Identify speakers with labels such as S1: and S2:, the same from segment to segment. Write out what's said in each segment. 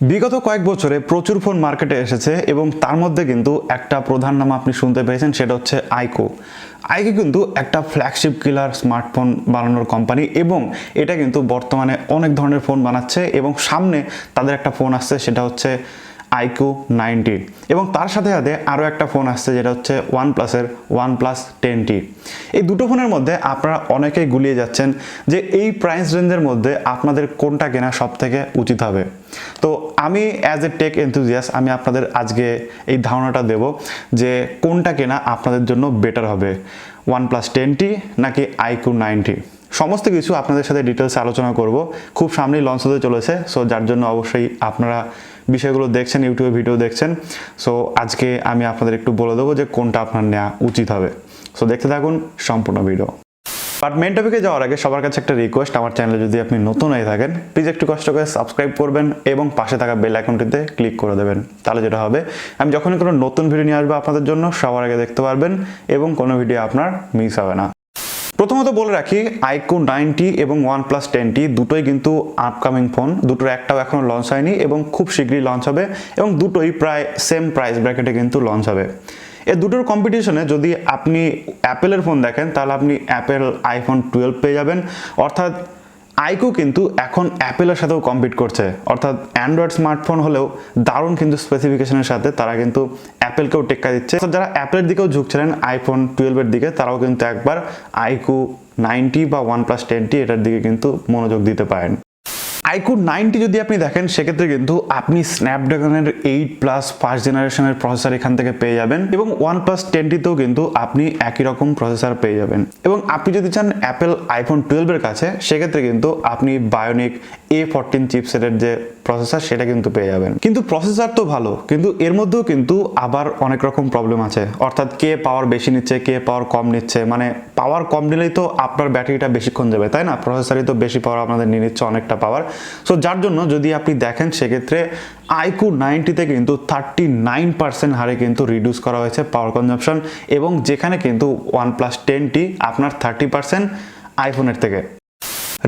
S1: বিগত কয়েক বছরে প্রচুর ফোন মার্কেটে এসেছে এবং তার মধ্যে কিন্তু একটা প্রধান নাম আপনি শুনতে পেয়েছেন, সেটা হচ্ছে আইকো। আইকো কিন্তু একটা ফ্ল্যাগশিপ কিলার স্মার্টফোন বানানোর কোম্পানি এবং এটা কিন্তু বর্তমানে অনেক ধরনের ফোন বানাচ্ছে এবং সামনে তাদের একটা ফোন আসছে, সেটা হচ্ছে IQOO 90 এবং তার সাথে সাথে আরও একটা ফোন আসছে যেটা হচ্ছে ওয়ানপ্লাসের OnePlus 10T। এই দুটো ফোনের মধ্যে আপনারা অনেকেই গুলিয়ে যাচ্ছেন যে এই প্রাইস রেঞ্জের মধ্যে আপনাদের কোনটা কেনা সব থেকে উচিত হবে। তো আমি অ্যাজ এ টেক এনথুজিয়াস্ট আমি আপনাদের আজকে এই ধারণাটা দেব যে কোনটা কেনা আপনাদের জন্য বেটার হবে, OnePlus 10T নাকি IQOO 90। সমস্ত কিছু আপনাদের সাথে ডিটেলসে আলোচনা করব। খুব সামনেই লঞ্চ হতে চলেছে, সো যার জন্য অবশ্যই আপনারা বিষয়গুলো দেখছেন, ইউটিউবে ভিডিও দেখছেন। সো আজকে আমি আপনাদের একটু বলে দেবো যে কোনটা আপনার নেওয়া উচিত হবে। সো দেখতে থাকুন সম্পূর্ণ ভিডিও। বাট মেন টপিকে যাওয়ার আগে সবার কাছে একটা রিকোয়েস্ট, আমার চ্যানেলে যদি আপনি নতুন হয়ে থাকেন প্লিজ একটু কষ্ট করে সাবস্ক্রাইব করবেন এবং পাশে থাকা বেল আইকনটিতে ক্লিক করে দেবেন। তাহলে যেটা হবে, আমি যখনই কোনো নতুন ভিডিও নিয়ে আসবো আপনাদের জন্য সবার আগে দেখতে পারবেন এবং কোনো ভিডিও আপনার মিস হবে না। প্রথমত বলে রাখি, IQOO 90 এবং OnePlus 10T দুটোই কিন্তু আপকামিং ফোন, দুটোর একটাও এখনো লঞ্চ হয়নি এবং খুব শীঘ্রই লঞ্চ হবে এবং দুটোই প্রায় সেম প্রাইস ব্র্যাকেটে কিন্তু লঞ্চ হবে। এই দুটোর কম্পিটিশনে যদি আপনি অ্যাপেলের ফোন দেখেন তাহলে আপনি অ্যাপেল iPhone 12 পেয়ে যাবেন, অর্থাৎ আইকো কিন্তু এখন অ্যাপেলের সাথেও কম্পিট করছে, অর্থাৎ অ্যান্ড্রয়েড স্মার্টফোন হলেও দারুণ কিন্তু স্পেসিফিকেশনের সাথে তারা কিন্তু অ্যাপেলকেও টেক্কা দিচ্ছে। যারা অ্যাপেলের দিকেও ঝুঁকছিলেন iPhone 12 এর দিকে, তারাও কিন্তু একবার IQOO 90 বা OnePlus 10T এটার দিকে কিন্তু মনোযোগ দিতে পারেন। IQOO 90 যদি আপনি দেখেন সেক্ষেত্রে কিন্তু আপনি স্ন্যাপড্রাগনের 8+ ফার্স্ট জেনারেশনের প্রসেসর এখান থেকে পেয়ে যাবেন এবং OnePlus 10T-তেও কিন্তু আপনি একই রকম প্রসেসর পেয়ে যাবেন। এবং আপনি যদি চান অ্যাপেল iPhone 12 এর কাছে, সেক্ষেত্রে কিন্তু আপনি বায়োনিক A14 চিপসেটের যে প্রসেসর সেটা কিন্তু পেয়ে যাবেন। কিন্তু প্রসেসর তো ভালো, কিন্তু এর মধ্যেও কিন্তু আবার অনেক রকম প্রবলেম আছে, অর্থাৎ কে পাওয়ার বেশি নিচ্ছে, কে পাওয়ার কম নিচ্ছে। মানে পাওয়ার কম নিলেই তো আপনার ব্যাটারিটা বেশিক্ষণ যাবে, তাই না? প্রসেসরই তো বেশি পাওয়ার আপনাদের নিয়ে নিচ্ছে, অনেকটা পাওয়ার। সো যার জন্য যদি আপনি দেখেন সেক্ষেত্রে IQOO 90-তে কিন্তু 39% হারে কিন্তু রিডিউস করা হয়েছে পাওয়ার কনজাম্পশন এবং যেখানে কিন্তু OnePlus 10T আপনার 30% আইফোনের থেকে।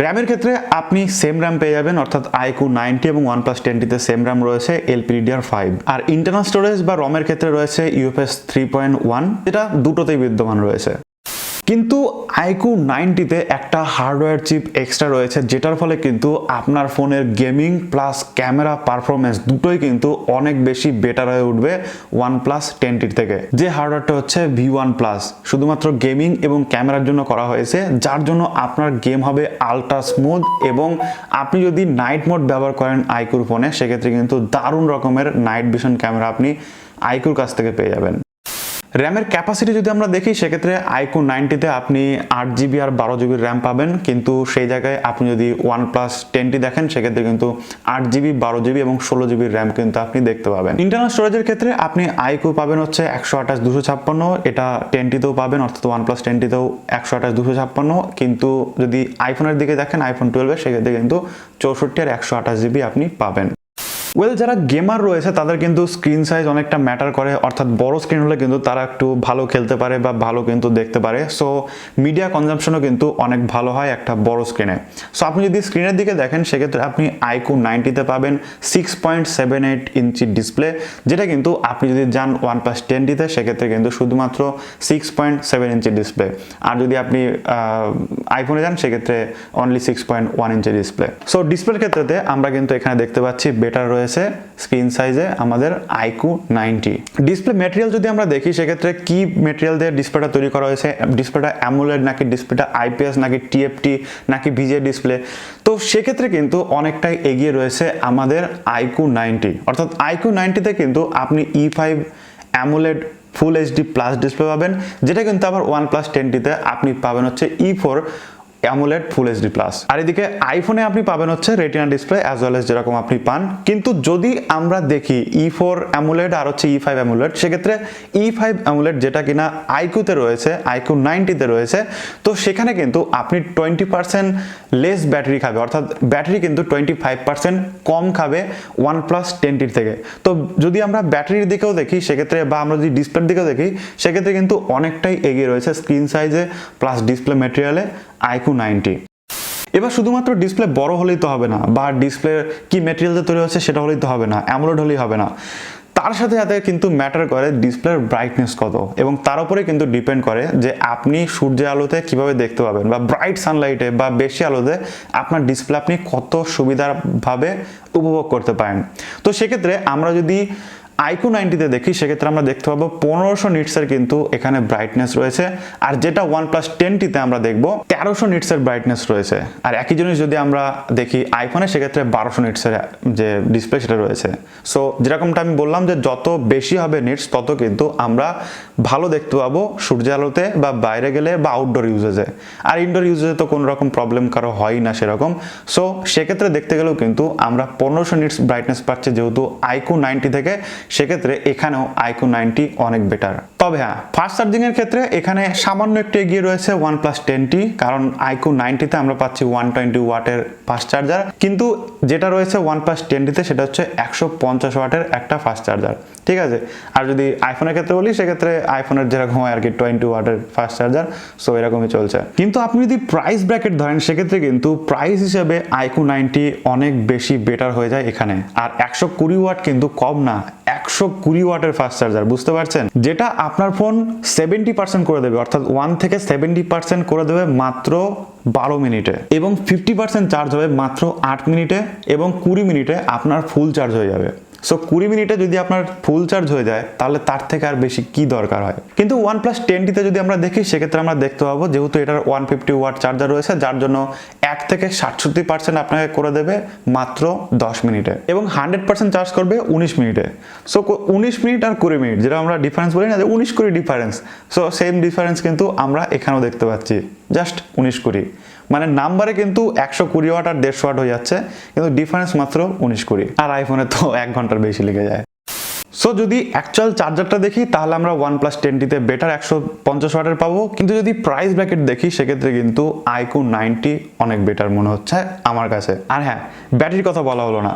S1: র্যামের ক্ষেত্রে আপনি সেম র্যাম পেয়ে যাবেন, অর্থাৎ IQOO 90 এবং OnePlus 10T-তে সেম র্যাম রয়েছে LPDDR5। আর ইন্টারনাল স্টোরেজ বা রমের ক্ষেত্রে রয়েছে UFS 3.1, যেটা দুটোতেই বিদ্যমান রয়েছে। কিন্তু IQOO 90-তে একটা হার্ডওয়্যার চিপ এক্সট্রা রয়েছে, যেটার ফলে কিন্তু আপনার ফোনের গেমিং প্লাস ক্যামেরা পারফরমেন্স দুটোই কিন্তু অনেক বেশি বেটার হয়ে উঠবে OnePlus 10T থেকে। যে হার্ডওয়্যারটা হচ্ছে V1 প্লাস, শুধুমাত্র গেমিং এবং ক্যামেরার জন্য করা হয়েছে, যার জন্য আপনার গেম হবে আলট্রা স্মুথ এবং আপনি যদি নাইট মোড ব্যবহার করেন IQOO ফোনে, সেক্ষেত্রে কিন্তু দারুণ রকমের নাইট ভিশন ক্যামেরা আপনি IQOO কাছ থেকে পেয়ে যাবেন। র্যামের ক্যাপাসিটি যদি আমরা দেখি সেক্ষেত্রে IQOO 90-তে আপনি 8GB আর 12GB র্যাম পাবেন, কিন্তু সেই জায়গায় আপনি যদি OnePlus 10T দেখেন সেক্ষেত্রে কিন্তু 8GB 12GB এবং 16GB র্যাম কিন্তু আপনি দেখতে পাবেন। ইন্টারনাল স্টোরেজের ক্ষেত্রে আপনি IQOO পাবেন হচ্ছে 128 256, এটা 10T-তেও পাবেন, অর্থাৎ OnePlus 10T-তেও 128 256, কিন্তু যদি আইফোনের দিকে দেখেন iPhone 12 সেক্ষেত্রে কিন্তু 64 আর 128GB আপনি পাবেন। যারা গেমার রয়েছে তাদের কিন্তু স্ক্রিন সাইজ অনেকটা ম্যাটার করে, অর্থাৎ বড় স্ক্রিন হলে কিন্তু তারা একটু ভালো খেলতে পারে বা ভালো কিন্তু দেখতে পারে। সো মিডিয়া কনজাম্পশনও কিন্তু অনেক ভালো হয় একটা বড় স্ক্রিনে। সো আপনি যদি স্ক্রিনের দিকে দেখেন সেক্ষেত্রে আপনি IQOO 90-তে পাবেন 6.78 ইঞ্চি ডিসপ্লে, যেটা কিন্তু আপনি যদি যান OnePlus 10T-তে সেক্ষেত্রে কিন্তু শুধুমাত্র 6.7 ইঞ্চি ডিসপ্লে, আর যদি আপনি আইফোনে যান সেক্ষেত্রে অনলি 6.1 ইঞ্চি ডিসপ্লে। সো ডিসপ্লের ক্ষেত্রে আমরা কিন্তু এখানে দেখতে পাচ্ছি বেটার রয়েছে স্ক্রিন সাইজে আমাদের IQOO 90। ডিসপ্লে ম্যাটেরিয়াল যদি আমরা দেখি সেক্ষেত্রে কি ম্যাটেরিয়াল দিয়ে ডিসপ্লেটা তৈরি করা হয়েছে, ডিসপ্লেটা অ্যামোলেড নাকি ডিসপ্লেটা IPS নাকি TFT নাকি VGA ডিসপ্লে, তো সেক্ষেত্রে কিন্তু অনেকটাই এগিয়ে রয়েছে আমাদের IQOO 90। অর্থাৎ IQOO 90-তে কিন্তু আপনি E5 অ্যামোলেড ফুল HD প্লাস ডিসপ্লে পাবেন, যেটা কিন্তু আবার OnePlus 10T-তে আপনি পাবেন হচ্ছে E4 AMOLED full HD plus. আর এদিকে আইফোনে আপনি পাবেন হচ্ছে রেটিনা ডিসপ্লে অ্যাজ ওয়েল এস যেরকম আপনি পান। কিন্তু যদি আমরা দেখি E4 অ্যামোলেড আর হচ্ছে E5 অ্যামোলেড, সেক্ষেত্রে E5 অ্যামোলেড যেটা কিনা IQOO-তে রয়েছে, IQOO 90-তে রয়েছে, তো সেখানে কিন্তু আপনি 20% লেস ব্যাটারি খাবে, অর্থাৎ ব্যাটারি কিন্তু 25% কম খাবে OnePlus 10T থেকে। তো যদি আমরা ব্যাটারির দিকেও দেখি সেক্ষেত্রে, বা আমরা যদি ডিসপ্লের দিকেও দেখি সেক্ষেত্রে কিন্তু অনেকটাই এগিয়ে রয়েছে স্ক্রিন সাইজে প্লাস ডিসপ্লে ম্যাটেরিয়ালে IQOO 90। এবার শুধুমাত্র ডিসপ্লে বড় হলেই তো হবে না, বা ডিসপ্লে কি ম্যাটেরিয়াল তৈরি হচ্ছে সেটা হলেই তো হবে না, অ্যামোলেড হলেই হবে না, তার সাথে সাথে কিন্তু ম্যাটার করে ডিসপ্লের ব্রাইটনেস কত, এবং তার উপরে কিন্তু ডিপেন্ড করে যে আপনি সূর্যের আলোতে কিভাবে দেখতে পাবেন, বা ব্রাইট সানলাইটে বা বেশি আলোতে আপনার ডিসপ্লে আপনি কত সুবিধাভাবে উপভোগ করতে পারেন। তো সেক্ষেত্রে আমরা যদি IQOO 90-তে দেখি সেক্ষেত্রে আমরা দেখতে পাবো 1500 নিটসের কিন্তু এখানে ব্রাইটনেস রয়েছে, আর যেটা OnePlus 10T-তে আমরা দেখব 1300 নিটসের ব্রাইটনেস রয়েছে। আর একই জিনিস যদি আমরা দেখি আইফোনে সেক্ষেত্রে 1200 নিটসের যে ডিসপ্লে সেটা রয়েছে। সো যেরকমটা আমি বললাম যে যত বেশি হবে নিটস তত কিন্তু আমরা ভালো দেখতে পাবো সূর্যের আলোতে বা বাইরে গেলে বা আউটডোর ইউজেজে। আর ইনডোর ইউজেজে তো কোনো রকম প্রবলেম কারো হয় না সেরকম। সো সেক্ষেত্রে দেখতে গেলেও কিন্তু আমরা 1500 নিটস ব্রাইটনেস পাচ্ছি যেহেতু IQOO 90 থেকে, সেক্ষেত্রে এখানেও IQOO 90 অনেক বেটার। তবে হ্যাঁ, ফাস্ট চার্জিং এর ক্ষেত্রে এখানে সামান্য একটু এগিয়ে রয়েছে OnePlus 10T, কারণ IQOO 90-তে আমরা পাচ্ছি 120 ওয়াটের ফাস্ট চার্জার, কিন্তু যেটা রয়েছে OnePlus 10T-তে সেটা হচ্ছে 150 ওয়াটের একটা ফাস্ট চার্জার, ঠিক আছে। আর যদি আইফোনের ক্ষেত্রে বলি সেক্ষেত্রে আইফোনের যেরকম হয় আর কি 20 ওয়াটের ফাস্ট চার্জার, সো এরকমই চলছে। কিন্তু আপনি যদি প্রাইস ব্র্যাকেট ধরেন সেক্ষেত্রে কিন্তু প্রাইস হিসেবে IQOO 90 অনেক বেশি বেটার হয়ে যায় এখানে। আর 120 ওয়াট কিন্তু কম না, 120 ওয়াটের ফাস্ট চার্জার, বুঝতে পারছেন, যেটা আপনার ফোন 70% করে দেবে, অর্থাৎ 1 থেকে 70% করে দেবে মাত্র 12 মিনিটে, এবং 50% চার্জ হবে মাত্র 8 মিনিটে, এবং 20 মিনিটে আপনার ফুল চার্জ হয়ে যাবে। সো 20 মিনিটে যদি আপনার ফুল চার্জ হয়ে যায় তাহলে তার থেকে আর বেশি কি দরকার হয়। কিন্তু OnePlus 10T-তে যদি আমরা দেখি সেক্ষেত্রে আমরা দেখতে পাবো যেহেতু এটার 150 ওয়াট চার্জার রয়েছে, যার জন্য 1 থেকে 67% আপনাকে করে দেবে মাত্র 10 মিনিটে, এবং 100% চার্জ করবে 19 মিনিটে। সো 19 মিনিট আর 20 মিনিট, যেটা আমরা ডিফারেন্স বলি না যে 19-20 ডিফারেন্স, সো সেম ডিফারেন্স কিন্তু আমরা এখানেও দেখতে পাচ্ছি, জাস্ট 19-20, মানে নাম্বারে কিন্তু 120 ওয়াট আর 150 ওয়াট হয়ে যাচ্ছে, কিন্তু ডিফারেন্স মাত্র 19-20, আর আইফোনে তো 1 ঘন্টার বেশি লেগে যায়। সো যদি অ্যাকচুয়াল চার্জারটা দেখি তাহলে আমরা OnePlus 10T-তে বেটার 150 ওয়াটের পাবো, কিন্তু যদি প্রাইস ব্র্যাকেট দেখি সেক্ষেত্রে কিন্তু IQOO 90 অনেক বেটার মনে হচ্ছে আমার কাছে। আর হ্যাঁ, ব্যাটারির কথা বলা হলো না,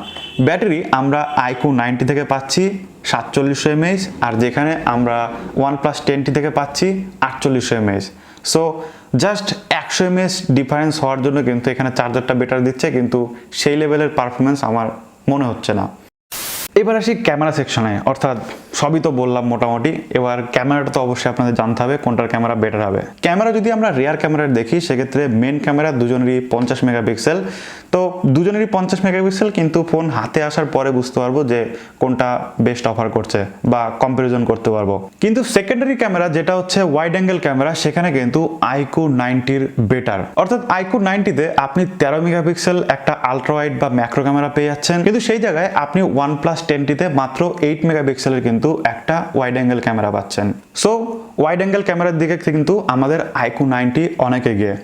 S1: ব্যাটারি আমরা IQOO 90 থেকে পাচ্ছি 4700 mAh, আর যেখানে আমরা OnePlus 10T থেকে পাচ্ছি 4800 mAh। So just 100 mAh difference হওয়ার জন্য কিন্তু এখানে চার্জারটা বেটার দিচ্ছে, কিন্তু সেই লেভেলের পারফরমেন্স আমার মনে হচ্ছে না। এবার আসি ক্যামেরা সেকশনে, অর্থাৎ সবই তো বললাম মোটামুটি, এবার ক্যামেরাটা তো অবশ্যই আপনাদের জানতে হবে কোনটার ক্যামেরা বেটার হবে। ক্যামেরা যদি আমরা রিয়ার ক্যামেরা দেখি সেক্ষেত্রে মেন ক্যামেরা দুজনেরই 50 মেগাপিক্সেল, তো দুজনেরই 50 মেগাপিক্সেল, কিন্তু ফোন হাতে আসার পরে বুঝতে পারবো যে কোনটা বেস্ট অফার করছে বা কম্পারিজন করতে পারবো। কিন্তু সেকেন্ডারি ক্যামেরা যেটা হচ্ছে ওয়াইড অ্যাঙ্গেল ক্যামেরা, সেখানে কিন্তু IQOO 90-র বেটার, অর্থাৎ IQOO 90-তে আপনি 13 মেগাপিক্সেল একটা আলট্রা ওয়াইড বা ম্যাক্রো ক্যামেরা পেয়ে যাচ্ছেন, কিন্তু সেই জায়গায় আপনি OnePlus 10T-তে মাত্র 8 মেগাপিক্সেলের কিন্তু একটা ওয়াইড অ্যাঙ্গেল ক্যামেরা পাচ্ছেন। সো ওয়াইড অ্যাঙ্গেল ক্যামেরার দিকে কিন্তু আমাদের IQOO 90 অনেক এগিয়ে।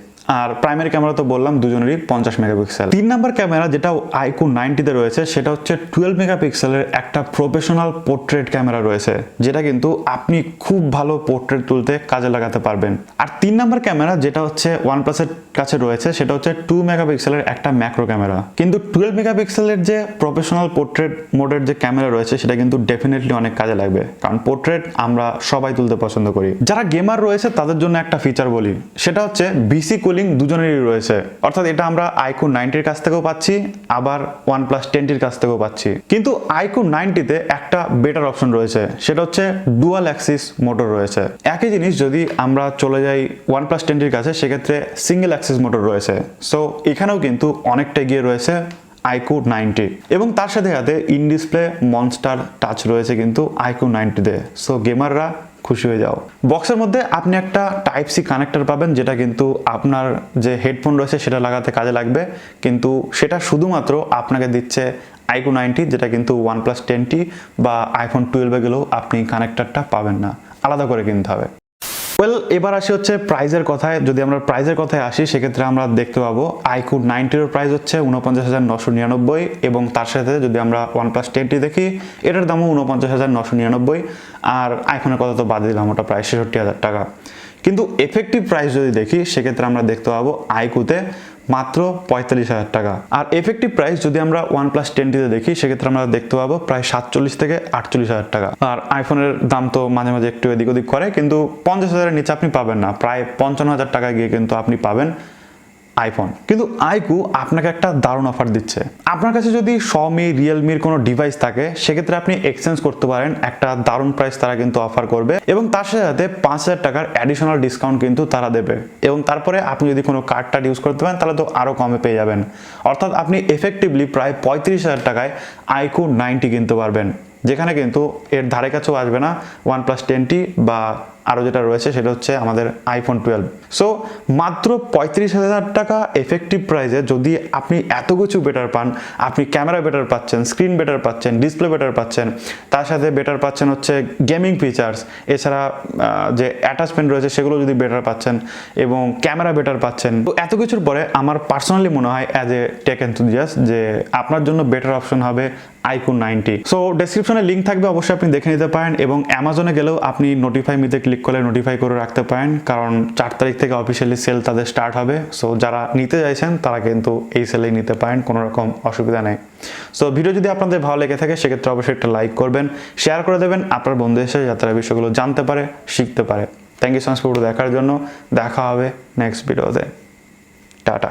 S1: আর প্রাইমারি ক্যামেরা তো বললাম দুজনেরই 50 মেগাপিক্সেল। 3 নাম্বার ক্যামেরা যেটা IQOO 90-তে রয়েছে সেটা হচ্ছে 12 মেগাপিক্সেলের একটা প্রফেশনাল পোর্ট্রেট ক্যামেরা রয়েছে, যেটা কিন্তু আপনি খুব ভালো পোর্ট্রেট তুলতে কাজে লাগাতে পারবেন। আর 3 নাম্বার ক্যামেরা যেটা হচ্ছে OnePlus-এর কাছে রয়েছে সেটা হচ্ছে 2 মেগাপিক্সেলের একটা ম্যাক্রো ক্যামেরা, কিন্তু 12 মেগাপিক্সেলের যে প্রফেশনাল পোর্ট্রেট মোডের যে ক্যামেরা রয়েছে সেটা কিন্তু ডেফিনেটলি অনেক কাজে লাগবে, কারণ পোর্ট্রেট আমরা সবাই তুলতে পছন্দ করি। যারা গেমার রয়েছে তাদের জন্য একটা ফিচার বলি, সেটা হচ্ছে বিসি কুলিং দুজনেরই রয়েছে, অর্থাৎ এটা আমরা IQOO 90-র কাছ থেকেও পাচ্ছি, আবার OnePlus 10T-র কাছ থেকেও পাচ্ছি। কিন্তু IQOO 90-তে একটা বেটার অপশন রয়েছে, সেটা হচ্ছে ডুয়াল অ্যাক্সিস মোটর রয়েছে। একই জিনিস যদি আমরা চলে যাই OnePlus 10T-র কাছে সেক্ষেত্রে সিঙ্গেল অ্যাক্সিস মোটর রয়েছে। সো এখানেও কিন্তু অনেকটা এগিয়ে রয়েছে IQOO 90, এবং তার সাথে সাথে ইন ডিসপ্লে মনস্টার টাচ রয়েছে কিন্তু IQOO 90-তে। সো গেমাররা খুশি হয়ে যাও। বক্সের মধ্যে আপনি একটা টাইপ সি কানেক্টর পাবেন, যেটা কিন্তু আপনার যে হেডফোন রয়েছে সেটা লাগাতে কাজে লাগবে, কিন্তু সেটা শুধুমাত্র আপনাকে দিচ্ছে IQOO 90, যেটা কিন্তু OnePlus 10T বা iPhone 12-এ গেলেও আপনি কানেক্টরটা পাবেন না, আলাদা করে কিনতে হবে। ওয়েল, এবার আসি হচ্ছে প্রাইজের কথায়। যদি আমরা প্রাইজের কথায় আসি সেক্ষেত্রে আমরা দেখতে পাবো IQOO 90-এর প্রাইস হচ্ছে 49,999, এবং তার সাথে যদি আমরা OnePlus 10T দেখি এটার দামও 49,999, আর আইফোনের কথা তো বাদ দিলাম, ওটা প্রায় 66,000 টাকা। কিন্তু এফেক্টিভ প্রাইস যদি দেখি সেক্ষেত্রে আমরা দেখতে পাবো IQOO-তে মাত্র 45,000 টাকা। আর এফেক্টিভ প্রাইস যদি আমরা OnePlus 10T-তে দেখি সেক্ষেত্রে আমরা দেখতে পাবো প্রায় 47 থেকে 48,000 টাকা। আর আইফোনের দাম তো মাঝে মাঝে একটু এদিক ওদিক করে, কিন্তু 50,000-এর নিচে আপনি পাবেন না, প্রায় 55,000 টাকা গিয়ে কিন্তু আপনি পাবেন আইফোন। কিন্তু IQOO আপনাকে একটা দারুণ অফার দিচ্ছে। আপনার কাছে যদি Xiaomi রিয়েলমির কোনো ডিভাইস থাকে সেক্ষেত্রে আপনি এক্সচেঞ্জ করতে পারেন, একটা দারুণ প্রাইস তারা কিন্তু অফার করবে এবং তার সাথে 5,000 টাকার অ্যাডিশনাল ডিসকাউন্ট কিন্তু তারা দেবে এবং তারপরে আপনি যদি কোনো কার্ডটা ইউজ করতে পারেন তাহলে তো আরও কমে পেয়ে যাবেন। অর্থাৎ আপনি এফেক্টিভলি প্রায় 35,000 টাকায় IQOO 90 কিনতে পারবেন, যেখানে কিন্তু এর ধারে কাছেও আসবে না OnePlus 10T বা আরও যেটা রয়েছে সেটা হচ্ছে আমাদের আইফোন 12। সো মাত্র 35,000 টাকা এফেক্টিভ প্রাইসে যদি আপনি এত কিছু বেটার পান, আপনি ক্যামেরা বেটার পাচ্ছেন, স্ক্রিন বেটার পাচ্ছেন, ডিসপ্লে বেটার পাচ্ছেন, তার সাথে বেটার পাচ্ছেন হচ্ছে গেমিং ফিচার্স, এছাড়া যে অ্যাটাচমেন্ট রয়েছে সেগুলো যদি বেটার পাচ্ছেন এবং ক্যামেরা বেটার পাচ্ছেন, তো এত কিছুর পরে আমার পার্সোনালি মনে হয় অ্যাজ এ টেক এনথুজিয়াস্ট যে আপনার জন্য বেটার অপশন হবে IQOO 90। সো ডেসক্রিপশনে লিঙ্ক থাকবে, অবশ্যই আপনি দেখে নিতে পারেন এবং অ্যামাজনে গেলেও আপনি নোটিফাই মিতে ক্লিক করে নোটিফাই করে রাখতে পারেন, কারণ 4 তারিখ থেকে অফিসিয়ালি সেল তাদের স্টার্ট হবে। সো যারা নিতে চাইছেন তারা কিন্তু এই সেলেই নিতে পারেন, কোনো রকম অসুবিধা নেই। সো ভিডিও যদি আপনাদের ভালো লেগে থাকে সেক্ষেত্রে অবশ্যই একটা লাইক করবেন, শেয়ার করে দেবেন আপনার বন্ধু এসে, যাতে বিষয়গুলো জানতে পারে, শিখতে পারে। Thank you so much video দেখার জন্য। দেখা হবে নেক্সট ভিডিওতে। টাটা।